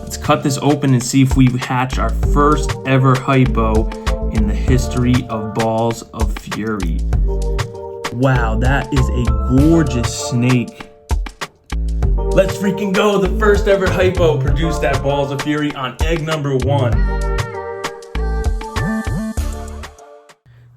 Let's cut this open and see if we hatch our first ever hypo in the history of Balls of Fury. Wow, that is a gorgeous snake. Let's freaking go. The first ever hypo produced at Balls of Fury on egg number 1.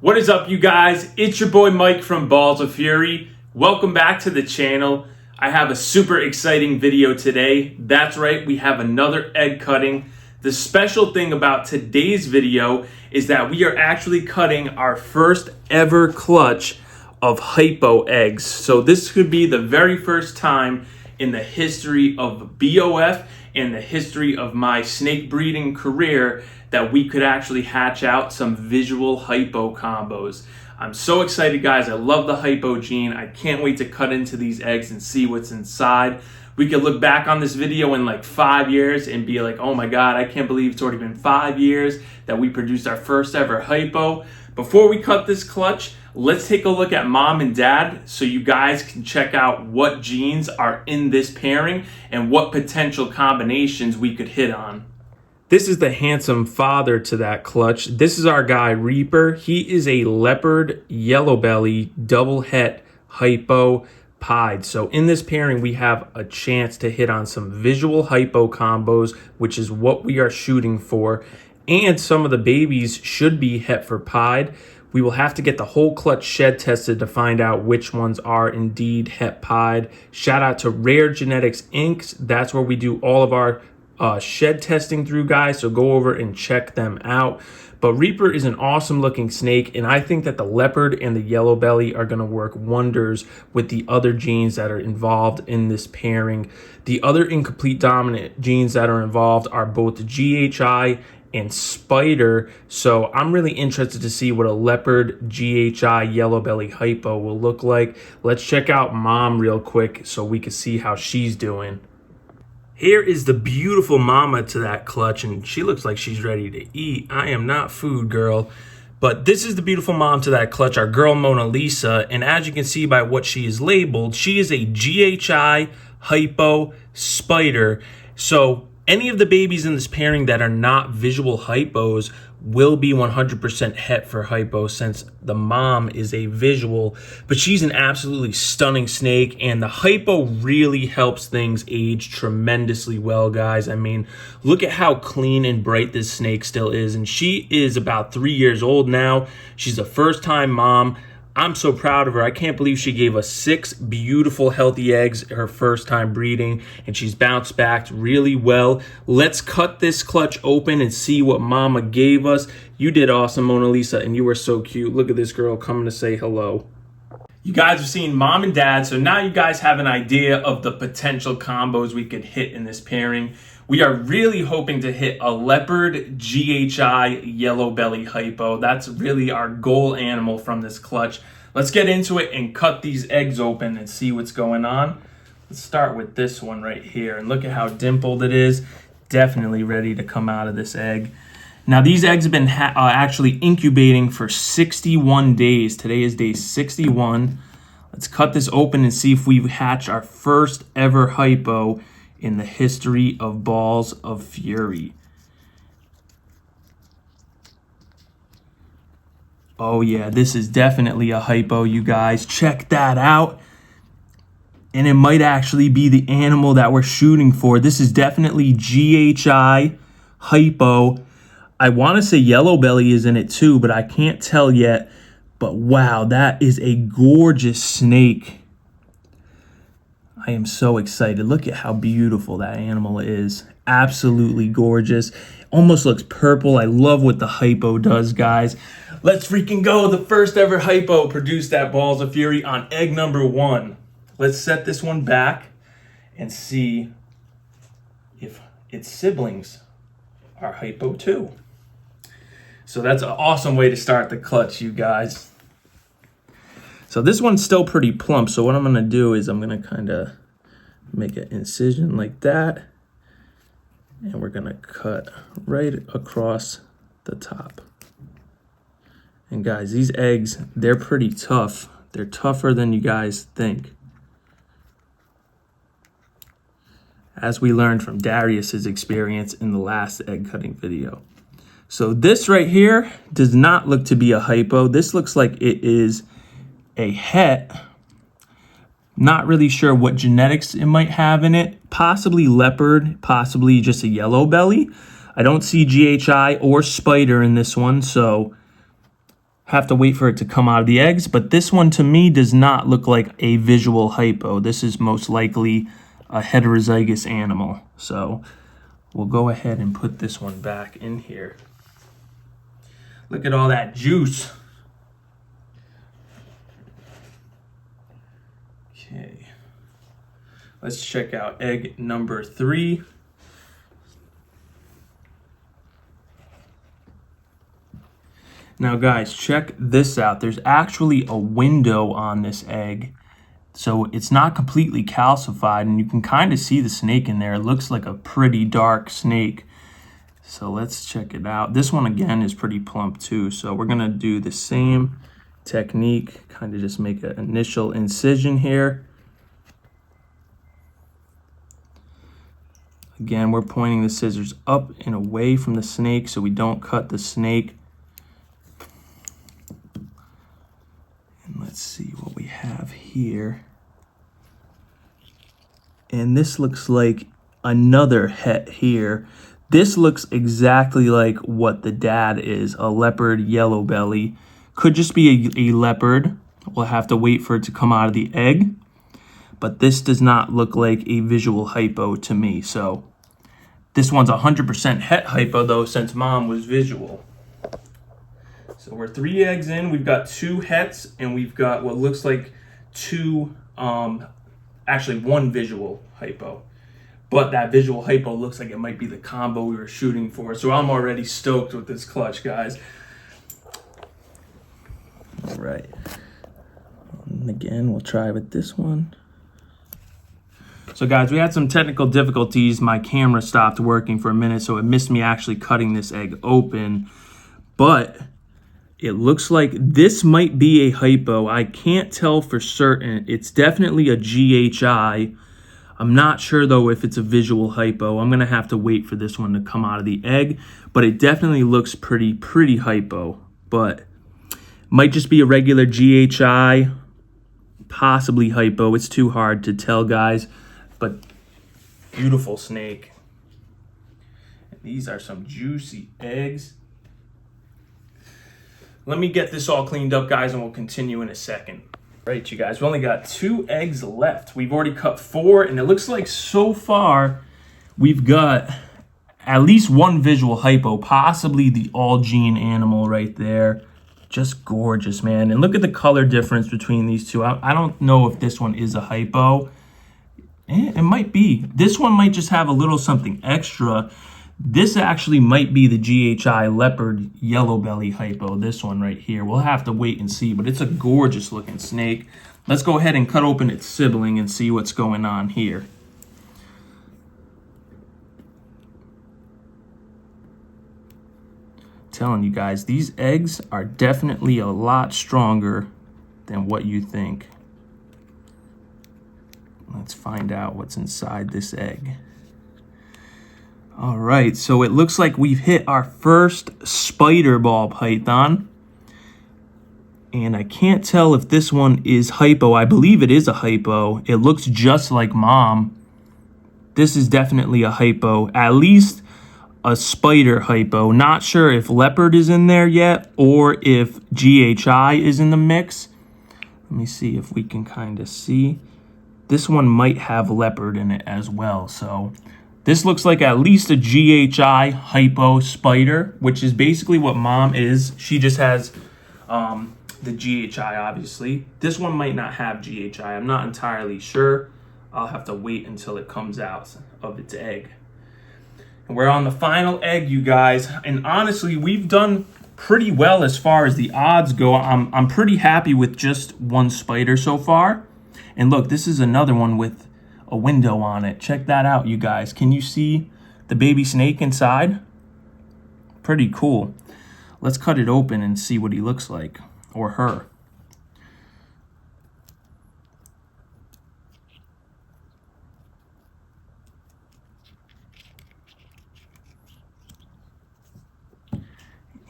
What is up, you guys? It's your boy Mike from Balls of Fury. Welcome back to the channel. I have a super exciting video today. That's right, we have another egg cutting. The special thing about today's video is that we are actually cutting our first ever clutch of hypo eggs. So this could be the very first time in the history of BOF and the history of my snake breeding career that we could actually hatch out some visual hypo combos. I'm so excited, guys. I love the hypo gene. I can't wait to cut into these eggs and see what's inside. We could look back on this video in like 5 years and be like, oh my God, I can't believe it's already been 5 years that we produced our first ever hypo. Before we cut this clutch, let's take a look at mom and dad so you guys can check out what genes are in this pairing and what potential combinations we could hit on. This is the handsome father to that clutch. This is our guy Reaper. He is a leopard yellow belly double het hypo pied. So in this pairing, we have a chance to hit on some visual hypo combos, which is what we are shooting for. And some of the babies should be het for pied. We will have to get the whole clutch shed tested to find out which ones are indeed het pied. Shout out to Rare Genetics Inc. That's where we do all of our shed testing through, guys, so go over and check them out. But Reaper is an awesome looking snake, and I think that the leopard and the yellow belly are going to work wonders with the other genes that are involved in this pairing. The other incomplete dominant genes that are involved are both GHI and spider, so I'm really interested to see what a leopard GHI yellow belly hypo will look like. Let's check out mom real quick so we can see how she's doing. Here is the beautiful mama to that clutch, and she looks like she's ready to eat. I am not food, girl. But this is the beautiful mom to that clutch, our girl Mona Lisa. And as you can see by what she is labeled, she is a GHI hypo spider. So any of the babies in this pairing that are not visual hypos will be 100% het for hypo, since the mom is a visual. But she's an absolutely stunning snake, and the hypo really helps things age tremendously well, guys. I mean, look at how clean and bright this snake still is, and she is about 3 years old now. She's a first-time mom. I'm so proud of her. I can't believe she gave us 6 beautiful, healthy eggs her first time breeding, and she's bounced back really well. Let's cut this clutch open and see what mama gave us. You did awesome, Mona Lisa, and you were so cute. Look at this girl coming to say hello. You guys have seen mom and dad, so now you guys have an idea of the potential combos we could hit in this pairing. We are really hoping to hit a leopard GHI yellow belly hypo. That's really our goal animal from this clutch. Let's get into it and cut these eggs open and see what's going on. Let's start with this one right here, and look at how dimpled it is. Definitely ready to come out of this egg. Now these eggs have been actually incubating for 61 days. Today is day 61. Let's cut this open and see if we hatch our first ever hypo in the history of Balls of Fury. Oh yeah, this is definitely a hypo, you guys. Check that out. And it might actually be the animal that we're shooting for. This is definitely GHI hypo. I want to say yellow belly is in it too, but I can't tell yet. But wow, that is a gorgeous snake. I am so excited. Look at how beautiful that animal is. Absolutely gorgeous. Almost looks purple. I love what the hypo does, guys. Let's freaking go. The first ever hypo produced at Balls of Fury on egg number 1. Let's set this one back and see if its siblings are hypo too. So that's an awesome way to start the clutch, you guys. So this one's still pretty plump. So what I'm going to do is I'm going to kind of make an incision like that. And we're going to cut right across the top. And guys, these eggs, they're pretty tough. They're tougher than you guys think. as we learned from Darius's experience in the last egg cutting video. So this right here does not look to be a hypo. This looks like it is a het. Not really sure what genetics it might have in it. Possibly leopard, possibly just a yellow belly. I don't see GHI or spider in this one, so have to wait for it to come out of the eggs. But this one to me does not look like a visual hypo. This is most likely a heterozygous animal. So we'll go ahead and put this one back in here. Look at all that juice. Okay. Let's check out egg number 3. Now guys, check this out. There's actually a window on this egg. So it's not completely calcified, and you can kind of see the snake in there. It looks like a pretty dark snake. So let's check it out. This one again is pretty plump too. So we're gonna do the same technique, kind of just make an initial incision here. Again, we're pointing the scissors up and away from the snake so we don't cut the snake. And let's see what we have here. And this looks like another het here. This looks exactly like what the dad is, a leopard yellow belly. Could just be a leopard. We'll have to wait for it to come out of the egg. But this does not look like a visual hypo to me. So this one's 100% het hypo though, since mom was visual. So we're 3 eggs in. We've got 2 hets and we've got what looks like 2, actually 1 visual hypo. But that visual hypo looks like it might be the combo we were shooting for. So I'm already stoked with this clutch, guys. All right. And again, we'll try with this one. So guys, we had some technical difficulties. My camera stopped working for a minute, so it missed me actually cutting this egg open. But it looks like this might be a hypo. I can't tell for certain. It's definitely a GHI. I'm not sure though if it's a visual hypo. I'm gonna have to wait for this one to come out of the egg, but it definitely looks pretty hypo. But might just be a regular GHI, possibly hypo. It's too hard to tell, guys, but beautiful snake. And these are some juicy eggs. Let me get this all cleaned up, guys, and we'll continue in a second. Right, you guys, we only got 2 eggs left. We've already cut 4, and it looks like so far we've got at least 1 visual hypo, possibly the all-gene animal right there. Just gorgeous, man. And look at the color difference between these two. I don't know if this one is a hypo. It might be. This one might just have a little something extra. This actually might be the GHI leopard yellow belly hypo, this one right here. We'll have to wait and see, but it's a gorgeous looking snake. Let's go ahead and cut open its sibling and see what's going on here. Telling you guys, these eggs are definitely a lot stronger than what you think. Let's find out what's inside this egg. All right, so it looks like we've hit our first spider ball python. And I can't tell if this one is hypo. I believe it is a hypo. It looks just like mom. This is definitely a hypo, at least a spider hypo. Not sure if leopard is in there yet or if GHI is in the mix. Let me see if we can kind of see. This one might have leopard in it as well, so this looks like at least a GHI hypo spider, which is basically what mom is. She just has the GHI, obviously. This one might not have GHI. I'm not entirely sure. I'll have to wait until it comes out of its egg. And we're on the final egg, you guys. And honestly, we've done pretty well as far as the odds go. I'm pretty happy with just 1 spider so far. And look, this is another one with a window on it. Check that out, you guys. Can you see the baby snake inside? Pretty cool. Let's cut it open and see what he looks like, or her.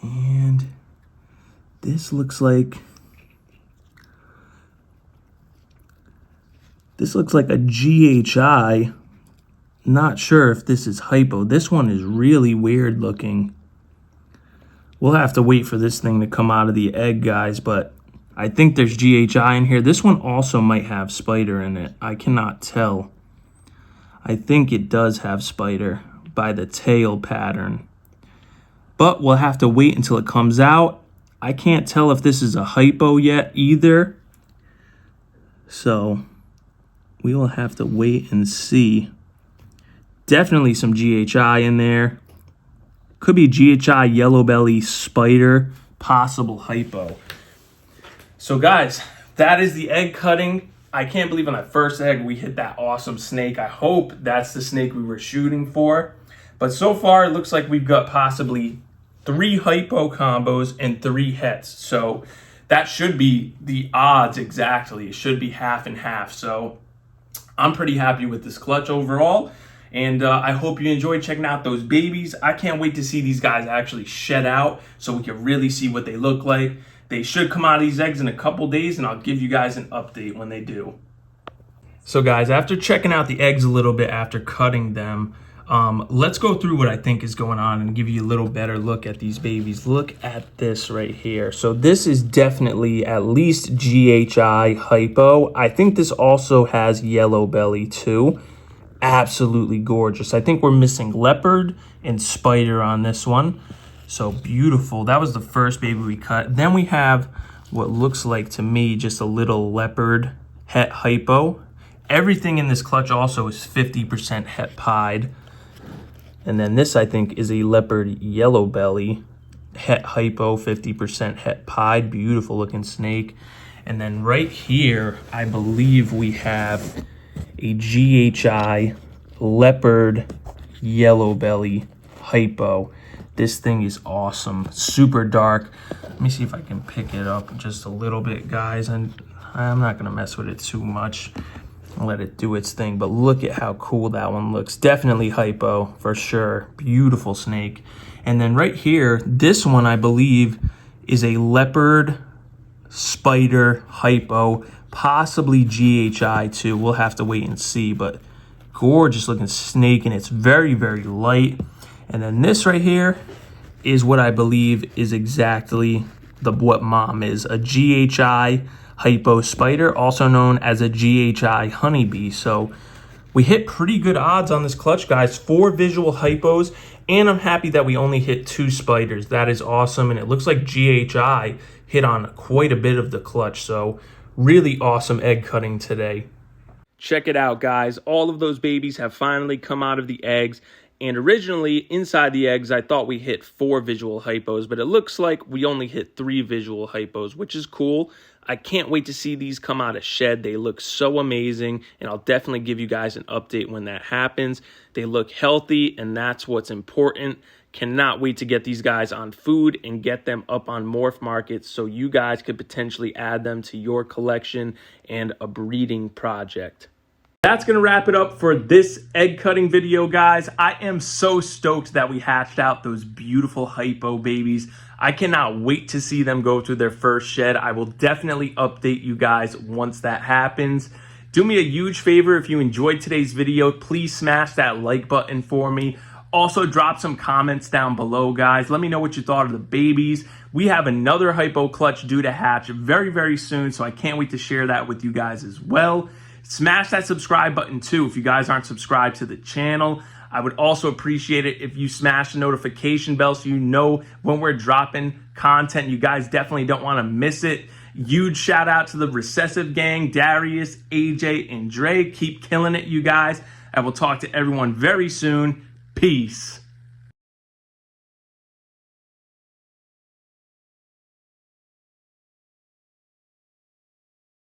And this looks like a GHI. Not sure if this is Hypo. This one is really weird looking. We'll have to wait for this thing to come out of the egg, guys, but I think there's GHI in here. This one also might have spider in it. I cannot tell. I think it does have spider by the tail pattern. But we'll have to wait until it comes out. I can't tell if this is a Hypo yet either. So we will have to wait and see. Definitely some GHI in there. Could be GHI, yellow belly, spider, possible Hypo. So guys, that is the egg cutting. I can't believe on that first egg we hit that awesome snake. I hope that's the snake we were shooting for. But so far it looks like we've got possibly 3 Hypo combos and 3 hets. So that should be the odds exactly. It should be half and half. So I'm pretty happy with this clutch overall. And I hope you enjoyed checking out those babies. I can't wait to see these guys actually shed out so we can really see what they look like. They should come out of these eggs in a couple days, and I'll give you guys an update when they do. So guys, after checking out the eggs a little bit after cutting them, let's go through what I think is going on and give you a little better look at these babies. Look at this right here. So this is definitely at least GHI Hypo. I think this also has yellow belly too. Absolutely gorgeous. I think we're missing leopard and spider on this one. So beautiful. That was the first baby we cut. Then we have what looks like to me just a little leopard het Hypo. Everything in this clutch also is 50% het pied. And then this I think is a leopard yellow belly het Hypo, 50% het pied. Beautiful looking snake. And then right here, I believe we have a GHI leopard yellow belly Hypo. This thing is awesome, super dark. Let me see if I can pick it up just a little bit, guys. And I'm not gonna mess with it too much. I'll let it do its thing, but look at how cool that one looks. Definitely Hypo for sure. Beautiful snake. And then right here, this one I believe is a leopard spider Hypo, possibly GHI too. We'll have to wait and see, but gorgeous looking snake, and it's very, very light. And then this right here is what I believe is exactly what mom is, a GHI Hypo spider, also known as a GHI honeybee. So we hit pretty good odds on this clutch, guys. 4 visual Hypos, and I'm happy that we only hit 2 spiders. That is awesome, and it looks like GHI hit on quite a bit of the clutch. So really awesome egg cutting today. Check it out, guys. All of those babies have finally come out of the eggs. And originally, inside the eggs, I thought we hit 4 visual Hypos, but it looks like we only hit 3 visual Hypos, which is cool. I can't wait to see these come out of shed. They look so amazing, and I'll definitely give you guys an update when that happens. They look healthy, and that's what's important. Cannot wait to get these guys on food and get them up on morph markets so you guys could potentially add them to your collection and a breeding project. That's going to wrap it up for this egg cutting video, guys. I am so stoked that we hatched out those beautiful Hypo babies. I cannot wait to see them go through their first shed. I will definitely update you guys once that happens. Do me a huge favor, if you enjoyed today's video, please smash that like button for me. Also, drop some comments down below, guys. Let me know what you thought of the babies. We have another Hypo clutch due to hatch very, very soon, so I can't wait to share that with you guys as well. Smash that subscribe button too if you guys aren't subscribed to the channel. I would also appreciate it if you smash the notification bell so you know when we're dropping content. You guys definitely don't want to miss it. Huge shout out to the Recessive Gang, Darius, AJ, and Dre. Keep killing it, you guys. I will talk to everyone very soon. Peace.